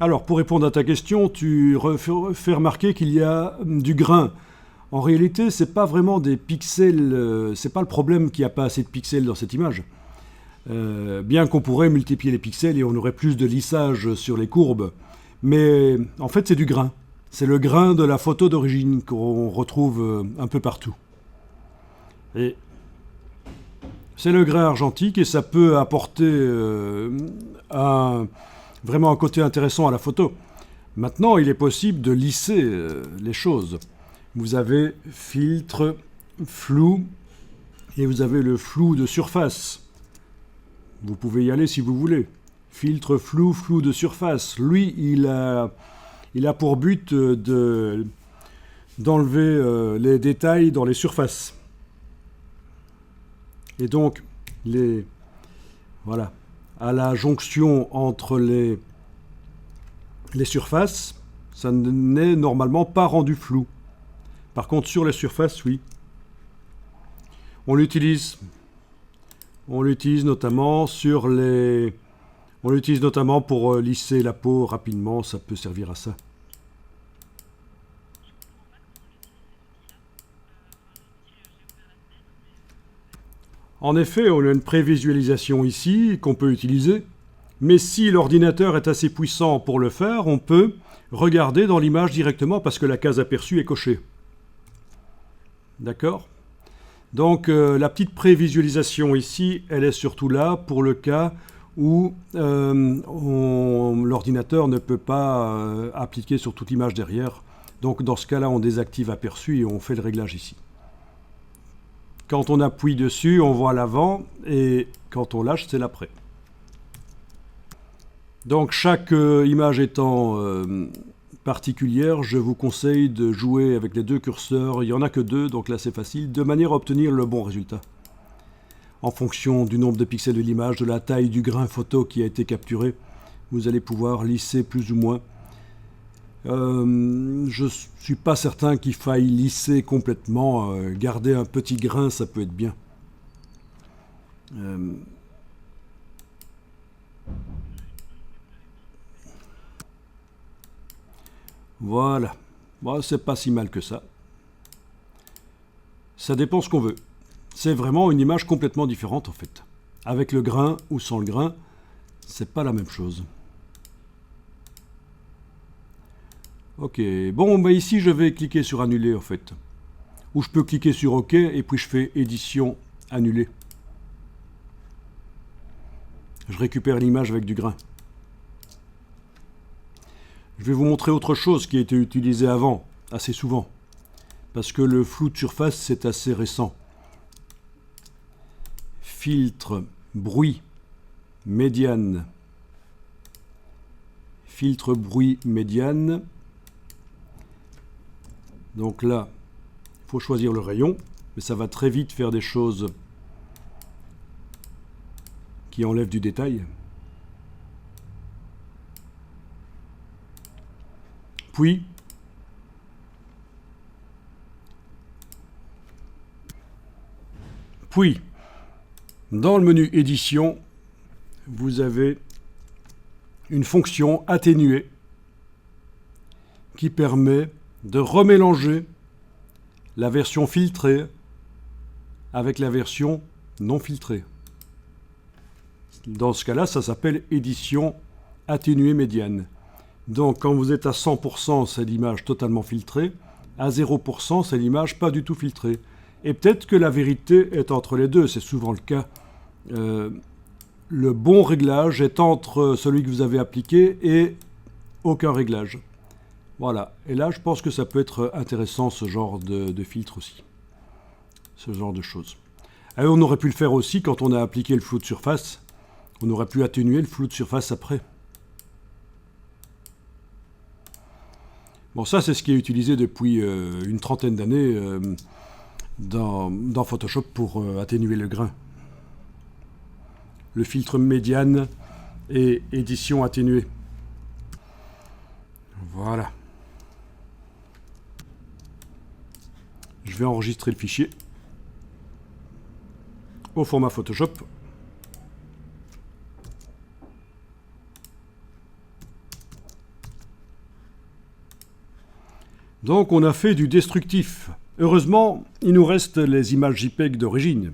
Alors, pour répondre à ta question, tu fais remarquer qu'il y a du grain. En réalité, c'est pas vraiment des pixels, c'est pas le problème qu'il n'y a pas assez de pixels dans cette image. Bien qu'on pourrait multiplier les pixels et on aurait plus de lissage sur les courbes. Mais en fait, c'est du grain. C'est le grain de la photo d'origine qu'on retrouve un peu partout. Et c'est le grain argentique et ça peut apporter vraiment un côté intéressant à la photo. Maintenant, il est possible de lisser les choses. Vous avez filtre, flou, et vous avez le flou de surface. Vous pouvez y aller si vous voulez. Filtre, flou, flou de surface. Lui, il a pour but d'enlever les détails dans les surfaces. Et donc, voilà, à la jonction entre les surfaces, ça n'est normalement pas rendu flou. Par contre, sur les surfaces, oui. On l'utilise notamment on l'utilise notamment pour lisser la peau rapidement, ça peut servir à ça. En effet, on a une prévisualisation ici qu'on peut utiliser, mais si l'ordinateur est assez puissant pour le faire, on peut regarder dans l'image directement parce que la case aperçue est cochée. D'accord ? Donc la petite prévisualisation ici, elle est surtout là pour le cas où l'ordinateur ne peut pas appliquer sur toute image derrière. Donc dans ce cas-là, on désactive aperçu et on fait le réglage ici. Quand on appuie dessus, on voit l'avant et quand on lâche, c'est l'après. Donc chaque image étant particulière, je vous conseille de jouer avec les deux curseurs. Il n'y en a que deux, donc là c'est facile, de manière à obtenir le bon résultat. En fonction du nombre de pixels de l'image, de la taille du grain photo qui a été capturé, vous allez pouvoir lisser plus ou moins. Je ne suis pas certain qu'il faille lisser complètement. Garder un petit grain, ça peut être bien. Voilà. Bon, c'est pas si mal que ça. Ça dépend ce qu'on veut. C'est vraiment une image complètement différente en fait. Avec le grain ou sans le grain, c'est pas la même chose. Ok, bon, bah ici je vais cliquer sur annuler en fait. Ou je peux cliquer sur OK et puis je fais édition annuler. Je récupère l'image avec du grain. Je vais vous montrer autre chose qui a été utilisé avant, assez souvent. Parce que le flou de surface, c'est assez récent. Filtre, bruit, médiane. Filtre, bruit, médiane. Donc là, il faut choisir le rayon, mais ça va très vite faire des choses qui enlèvent du détail. Puis, dans le menu édition, vous avez une fonction atténuée qui permet de remélanger la version filtrée avec la version non filtrée. Dans ce cas-là, ça s'appelle édition atténuée médiane. Donc quand vous êtes à 100%, c'est l'image totalement filtrée. À 0%, c'est l'image pas du tout filtrée. Et peut-être que la vérité est entre les deux, c'est souvent le cas. Le bon réglage est entre celui que vous avez appliqué et aucun réglage. Voilà. Et là, je pense que ça peut être intéressant, ce genre de filtre aussi. Ce genre de choses. Et on aurait pu le faire aussi quand on a appliqué le flou de surface. On aurait pu atténuer le flou de surface après. Bon, ça, c'est ce qui est utilisé depuis une trentaine d'années dans Photoshop pour atténuer le grain. Le filtre médiane et édition atténuée. Voilà. Je vais enregistrer le fichier au format Photoshop. Donc on a fait du destructif. Heureusement, il nous reste les images JPEG d'origine.